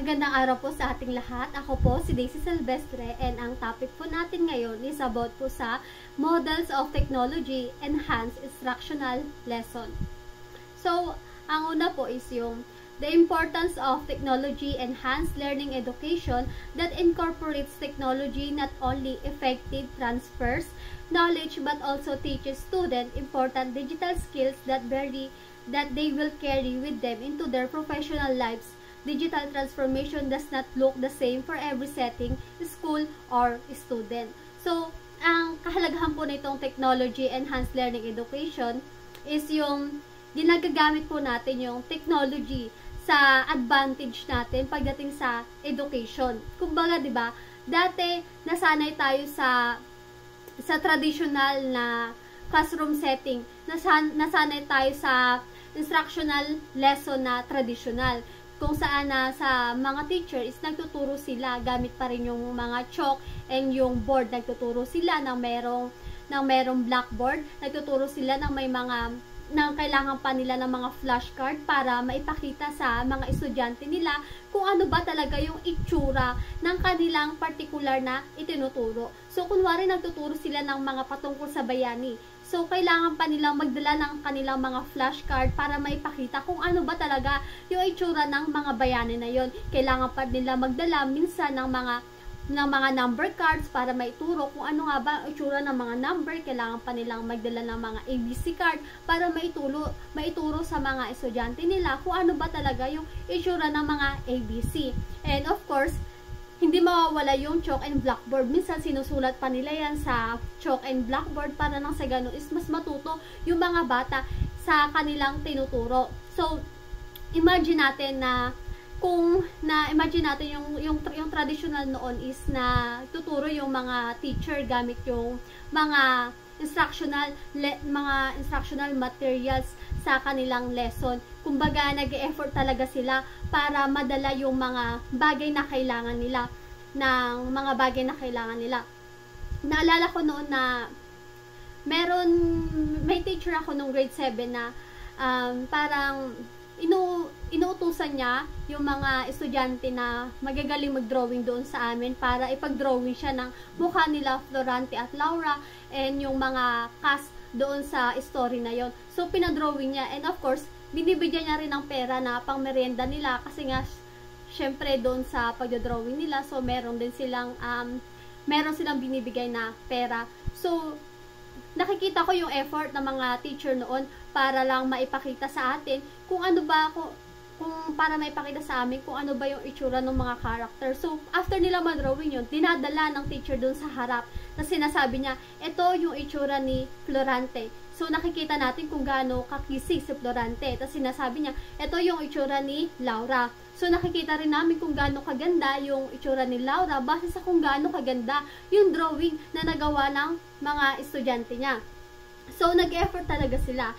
Magandang araw po sa ating lahat. Ako po si Daisy Silvestre and ang topic po natin ngayon is about po sa Models of Technology Enhanced Instructional Lesson. So, ang una po is yung the importance of technology enhanced learning education that incorporates technology not only effective transfers knowledge but also teaches students important digital skills that they will carry with them into their professional lives. Digital transformation does not look the same for every setting, school, or student. So, ang kahalagahan po nitong technology enhanced learning education is yung ginagagamit po natin yung technology sa advantage natin pagdating sa education. Kumbaga, 'di ba? Dati nasanay tayo sa traditional na classroom setting. Nasanay tayo sa instructional lesson na traditional, kung saan sa mga teacher is nagtuturo sila gamit pa rin yung mga chalk and yung board. Nagtuturo sila ng merong blackboard, nagtuturo sila ng kailangan pa nila ng mga flashcard para maipakita sa mga estudyante nila kung ano ba talaga yung itsura ng kanilang particular na itinuturo. So, kunwari nagtuturo sila ng mga patungkol sa bayani. So, kailangan pa nilang magdala ng kanilang mga flashcard para maipakita kung ano ba talaga yung itsura ng mga bayani na yon. Kailangan pa nila magdala minsan ng mga number cards para maituro kung ano nga ba ang itsura ng mga number. Kailangan pa nilang magdala ng mga ABC card para maituro sa mga estudyante nila kung ano ba talaga yung itsura ng mga ABC. And of course, hindi mawawala yung chalk and blackboard. Minsan sinusulat pa nila yan sa chalk and blackboard para nang sa ganun is mas matuto yung mga bata sa kanilang tinuturo. So, imagine natin yung traditional noon is na tuturo yung mga teacher gamit yung mga instructional materials sa kanilang lesson. Kumbaga, nag-e-effort talaga sila para madala yung mga bagay na kailangan nila, Naalala ko noon na may teacher ako nung grade 7 na parang inuutusan niya yung mga estudyante na magagaling mag-drawing doon sa amin para ipag-drawing siya ng mukha nila Florante at Laura and yung mga cast doon sa story na yon. So, pinadrawing niya, and of course, binibigyan niya rin ng pera na pang merienda nila kasi nga, syempre doon sa pagdodrawing nila, so meron silang binibigay na pera. So, nakikita ko yung effort ng mga teacher noon para lang maipakita sa atin para maipakita sa amin kung ano ba yung itsura ng mga character. So, after nila ma-drawing yun, dinadala ng teacher dun sa harap na sinasabi niya, ito yung itsura ni Florante. So, nakikita natin kung gaano kakisig si Florante. Tapos sinasabi niya, ito yung itsura ni Laura. So, nakikita rin namin kung gaano kaganda yung itsura ni Laura base sa kung gaano kaganda yung drawing na nagawa ng mga estudyante niya. So, nag-effort talaga sila.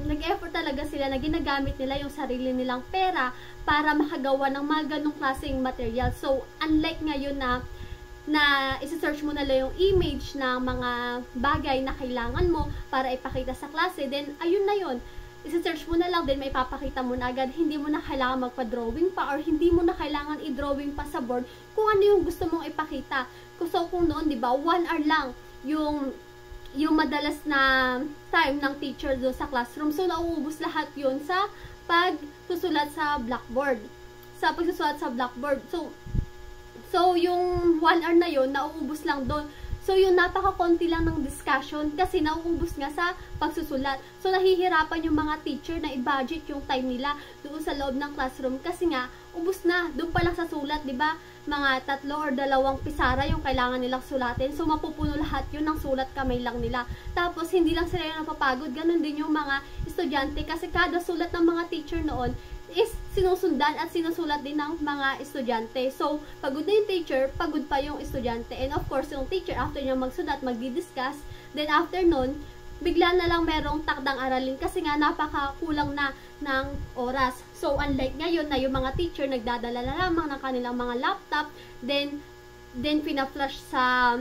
Nag-effort talaga sila na ginagamit nila yung sarili nilang pera para makagawa ng mga ganong klaseng material. So, unlike ngayon na isa-search mo na lang yung image ng mga bagay na kailangan mo para ipakita sa klase, then ayun na yun. Isa-search mo na lang, then may papakita mo na agad. Hindi mo na kailangan magpa-drawing pa or hindi mo na kailangan i-drawing pa sa board kung ano yung gusto mong ipakita. So, kung noon, di ba, 1 hour lang yung madalas na time ng teacher doon sa classroom. So, nauubos lahat yun sa pagsusulat sa blackboard. So, yung 1 hour na yun, nauubos lang doon. So, yung napaka-konti lang ng discussion kasi nauubos nga sa pagsusulat. So, nahihirapan yung mga teacher na i-budget yung time nila doon sa loob ng classroom kasi nga, ubos na. Doon pa lang sa sulat, di ba? Mga 3 or 2 pisara yung kailangan nilang sulatin. So, mapupuno lahat yun ng sulat kamay lang nila. Tapos, hindi lang sila yung napapagod. Ganon din yung mga estudyante kasi kada sulat ng mga teacher noon is sinusundan at sinusulat din ng mga estudyante. So, pagod na yung teacher, pagod pa yung estudyante. And of course, yung teacher, after niya magsulat, magdi-discuss, then after nun, bigla na lang merong takdang aralin kasi nga napakakulang na ng oras. So, unlike ngayon na yung mga teacher nagdadala na lamang ng kanilang mga laptop, then pina-flash sa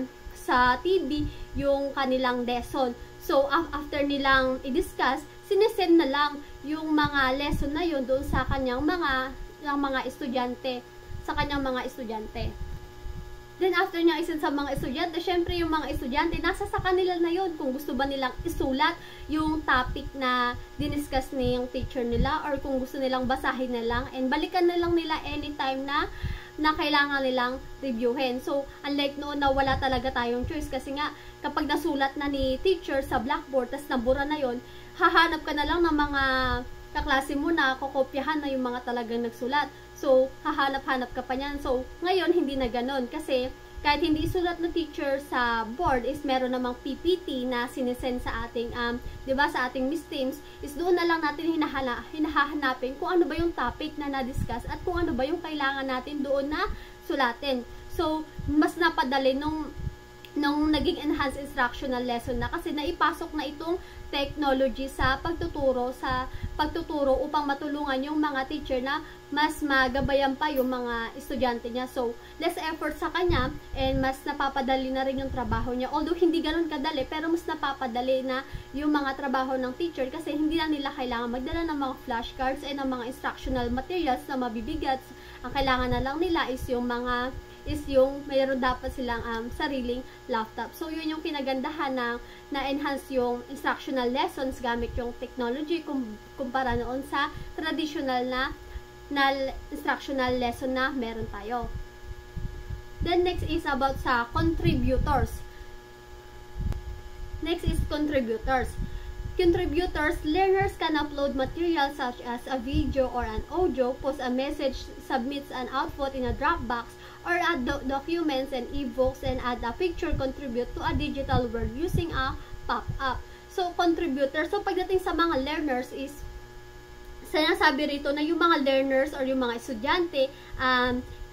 TV yung kanilang lesson. So, after nilang i-discuss, sinesend na lang yung mga lesson na yun doon sa kanyang mga mga estudyante, sa kanyang mga estudyante. Then, after niya isend sa mga estudyante, syempre yung mga estudyante, nasa sa kanila na yun kung gusto ba nilang isulat yung topic na diniscuss ni yung teacher nila, or kung gusto nilang basahin na lang, and balikan na lang nila anytime na kailangan nilang reviewin. So, unlike noon na wala talaga tayong choice, kasi nga, kapag nasulat na ni teacher sa blackboard, tas nabura na yon, hahanap ka na lang ng mga kaklase mo na kokopyahan na yung mga talagang nagsulat. So, hahanap-hanap ka pa niyan. So, ngayon, hindi na ganun. Kasi, kahit hindi isulat ng teacher sa board, is meron namang PPT na sinesend sa ating, diba, sa ating Miss Teams, is doon na lang natin hinahanapin kung ano ba yung topic na na-discuss at kung ano ba yung kailangan natin doon na sulatin. So, mas napadali nung naging enhanced instructional lesson na, kasi naipasok na itong technology sa pagtuturo upang matulungan yung mga teacher na mas magabayan pa yung mga estudyante niya. So, less effort sa kanya, and mas napapadali na rin yung trabaho niya. Although, hindi ganun kadali, pero mas napapadali na yung mga trabaho ng teacher, kasi hindi na nila kailangan magdala ng mga flashcards and ng mga instructional materials na mabibigat. Ang kailangan na lang nila is yung mayroon dapat silang sariling laptop. So, yun yung kinagandahan na-enhance yung instructional lessons gamit yung technology kumpara noon sa traditional na instructional lesson na meron tayo. Then, next is about sa contributors. Next is contributors. Contributors, learners can upload material such as a video or an audio, post a message, submits an output in a Dropbox, or add documents and ebooks, and add a picture, contribute to a digital world using a pop-up. So, contributor. So, pagdating sa mga learners is, sinasabi rito na yung mga learners or yung mga estudyante,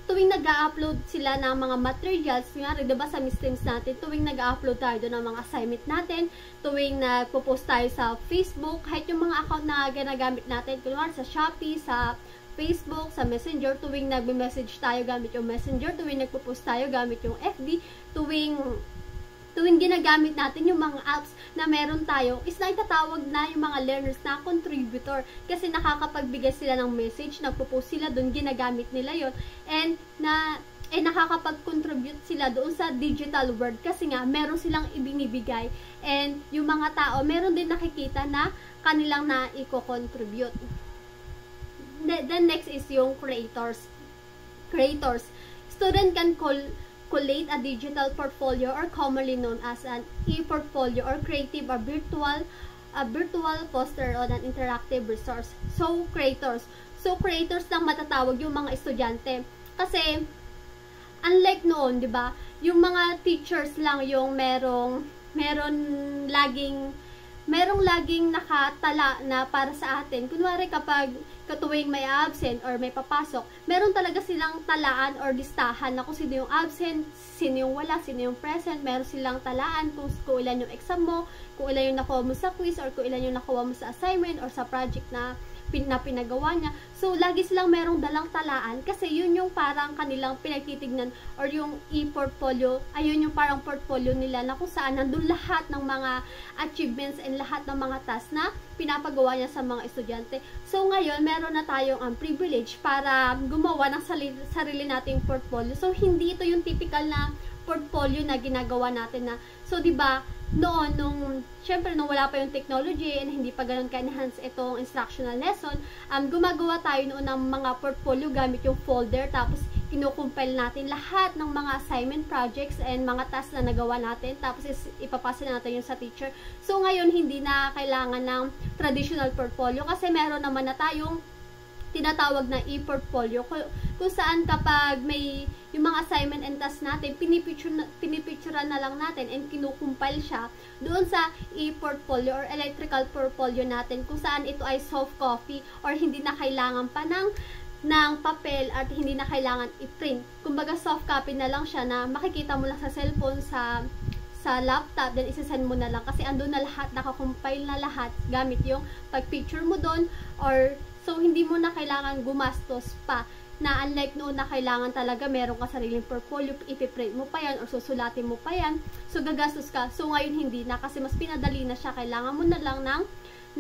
tuwing nag-upload sila ng mga materials, kunyari, diba sa Miss Teams natin, tuwing nag-upload tayo doon ng mga assignment natin, tuwing nagpo-post tayo sa Facebook, kahit yung mga account na ginagamit natin, kunyari sa Shopee, sa Facebook, sa Messenger, tuwing nagme-message tayo gamit yung Messenger, tuwing nagpo-post tayo gamit yung FB, tuwing ginagamit natin yung mga apps na meron tayo, is naitatawag na yung mga learners na contributor, kasi nakakapagbigay sila ng message, nagpo-post sila doon, ginagamit nila yon, and nakakapag-contribute sila doon sa digital world, kasi nga meron silang ibinibigay, and yung mga tao meron din nakikita na kanilang na i-contribute. Then next is yung creators. Student can collate a digital portfolio, or commonly known as an e-portfolio, or creative or virtual poster on an interactive resource. So, creators. So, creators lang matatawag yung mga estudyante. Kasi, unlike noon, di ba, yung mga teachers lang yung merong laging nakatala na para sa atin. Kunwari, kapag katuwing may absent or may papasok, meron talaga silang talaan or listahan na kung sino yung absent, sino yung wala, sino yung present. Meron silang talaan kung ilan yung exam mo, kung ilan yung nakuha mo sa quiz, or kung ilan yung nakuha mo sa assignment or sa project na pinagawa niya. So, lagi silang merong dalang talaan, kasi yun yung parang kanilang pinagtitignan, or yung e-portfolio, ayun yung parang portfolio nila na kung saan nandun lahat ng mga achievements and lahat ng mga tasks na pinapagawa niya sa mga estudyante. So, ngayon, meron na tayong privilege para gumawa ng sarili nating portfolio. So, hindi ito yung typical na portfolio na ginagawa natin na, so, diba, noon, syempre, nung wala pa yung technology and hindi pa ganun ka-enhance itong instructional lesson, gumagawa tayo noon ng mga portfolio gamit yung folder, tapos kinukumpile natin lahat ng mga assignment projects and mga tasks na nagawa natin, tapos ipapasa natin yung sa teacher. So, ngayon, hindi na kailangan ng traditional portfolio, kasi meron naman na tayong tinatawag na e-portfolio, kung saan kapag may yung mga assignment and tasks natin, pinipicturean na lang natin and kinukumpile siya doon sa e-portfolio or electrical portfolio natin, kung saan ito ay soft copy or hindi na kailangan pa ng papel at hindi na kailangan i-print. Kumbaga soft copy na lang siya na makikita mo lang sa cellphone, sa laptop, then isasend mo na lang, kasi andun na lahat, nakakompile na lahat gamit yung pag-picture mo doon, or so hindi mo na kailangan gumastos pa, na unlike noon na kailangan talaga meron ka sariling portfolio, ipiprint mo pa yan or susulatin mo pa yan, so gagastos ka. So ngayon hindi na, kasi mas pinadali na siya, kailangan mo na lang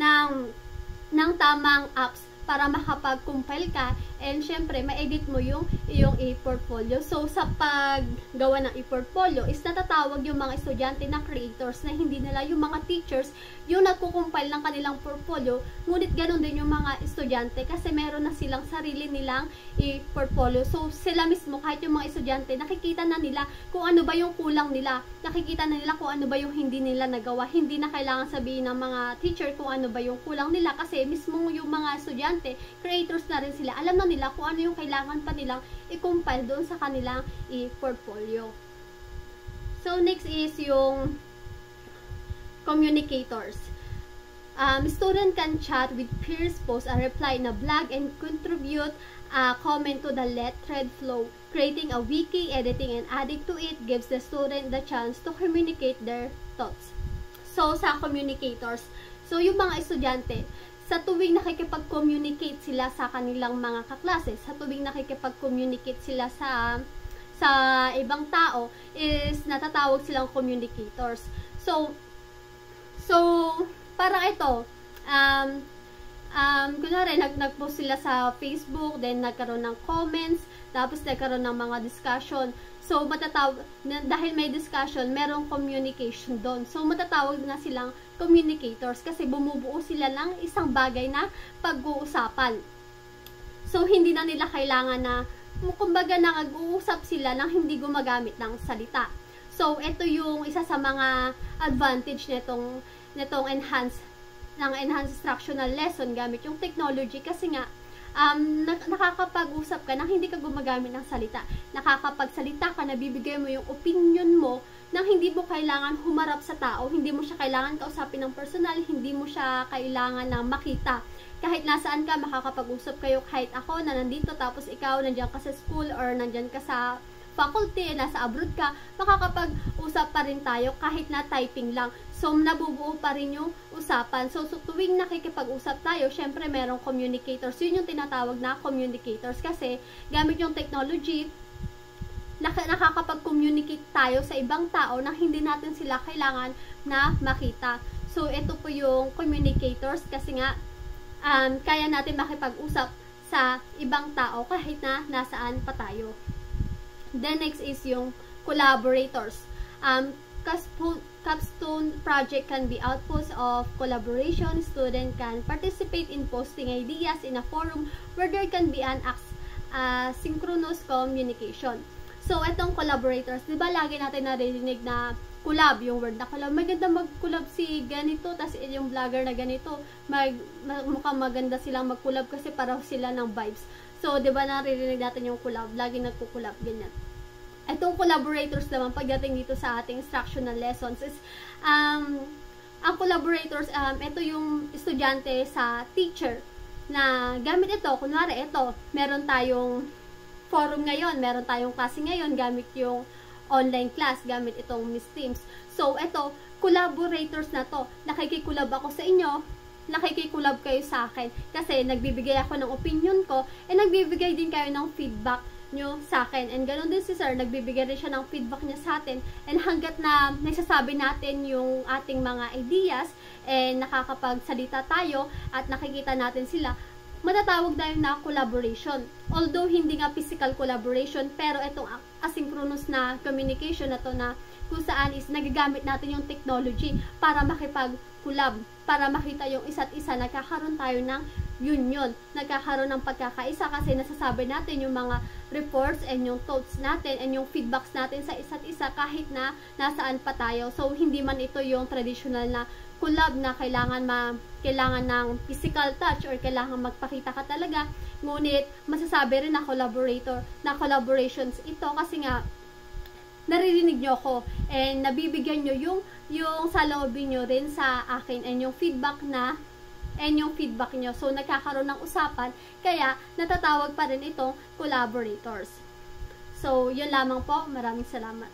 ng tamang apps para makapag-compile ka and syempre, ma-edit mo yung iyong e-portfolio. So, sa paggawa ng e-portfolio is natatawag yung mga estudyante na creators na hindi nila yung mga teachers yung nagkukumpile ng kanilang portfolio, ngunit ganun din yung mga estudyante kasi meron na silang sarili nilang e-portfolio. So, sila mismo, kahit yung mga estudyante, nakikita na nila kung ano ba yung kulang nila, nakikita na nila kung ano ba yung hindi nila nagawa. Hindi na kailangan sabihin ng mga teacher kung ano ba yung kulang nila kasi mismo yung mga estudyante, creators na rin sila, alam na nila kung ano yung kailangan pa nilang i-compile doon sa kanilang e-portfolio. So, next is yung communicators. Student can chat with peers, post a reply in a blog, and contribute a comment to the thread flow. Creating a wiki, editing and adding to it gives the student the chance to communicate their thoughts. So, sa communicators, so yung mga estudyante, sa tuwing nakikipag-communicate sila sa kanilang mga kaklase, sa tuwing nakikipag-communicate sila sa ibang tao, is natatawag silang communicators. So parang ito, kunwari, nag-post sila sa Facebook, then nagkaroon ng comments, tapos nagkaroon ng mga discussion. So, dahil may discussion, merong communication doon. So, matatawag na silang communicators kasi bumubuo sila ng isang bagay na pag-uusapan. So, hindi na nila kailangan na, kumbaga, nag-uusap sila nang hindi gumagamit ng salita. So, ito yung isa sa mga advantage nitong enhanced instructional lesson gamit yung technology kasi nga nakakapag-usap ka nang hindi ka gumagamit ng salita. Nakakapagsalita ka, nabibigay mo yung opinion mo nang hindi mo kailangan humarap sa tao, hindi mo siya kailangan kausapin ng personal, hindi mo siya kailangan na makita. Kahit nasaan ka, makakapag-usap kayo, kahit ako na nandito, tapos ikaw nandiyan ka sa school or nandiyan ka sa faculty, nasa abroad ka, makakapag-usap pa rin tayo kahit na typing lang. So, nabubuo pa rin yung usapan. So tuwing nakikipag-usap tayo, syempre merong communicators. Yun yung tinatawag na communicators kasi gamit yung technology, nakakapag-communicate tayo sa ibang tao na hindi natin sila kailangan na makita. So, ito po yung communicators kasi nga kaya natin makipag-usap sa ibang tao kahit na nasaan pa tayo. Then next is yung collaborators. Capstone project can be outputs of collaboration. Student can participate in posting ideas in a forum where there can be an synchronous communication. So, itong collaborators, di ba lagi natin narinig na collab, yung word na collab. Maganda mag-collab si ganito, tas yung vlogger na ganito, mukhang maganda silang mag-collab kasi paraw sila ng vibes. So, di ba naririnig natin yung collab? Lagi nagko-collab, ganyan. Itong collaborators naman, pagdating dito sa ating instructional lessons is, ang collaborators, ito yung estudyante sa teacher na gamit ito. Kunwari, ito, meron tayong forum ngayon, meron tayong klase ngayon, gamit yung online class, gamit itong Miss Teams. So, ito, collaborators na to. Nakikikulab ako sa inyo, nakikikulab kayo sa akin kasi nagbibigay ako ng opinion ko and nagbibigay din kayo ng feedback nyo sa akin, and ganoon din si sir, nagbibigay rin siya ng feedback niya sa atin, and hanggat na nagsasabi natin yung ating mga ideas and nakakapagsalita tayo at nakikita natin sila, matatawag na yun na collaboration. Although hindi nga physical collaboration, pero itong asynchronous na communication na to na kung saan is nagagamit natin yung technology para makipag-collab, para makita yung isa't isa, nagkakaroon tayo ng union, nagkakaroon ng pagkakaisa kasi nasasabi natin yung mga reports and yung thoughts natin and yung feedbacks natin sa isa't isa kahit na nasaan pa tayo. So, hindi man ito yung traditional na collab na kailangan ng physical touch or kailangan magpakita ka talaga, ngunit masasabi rin na collaborations ito kasi nga naririnig nyo ko and nabibigyan nyo yung saloobin nyo rin sa akin and yung feedback nyo. So, nagkakaroon ng usapan, kaya natatawag pa rin itong collaborators. So, yun lamang po. Maraming salamat.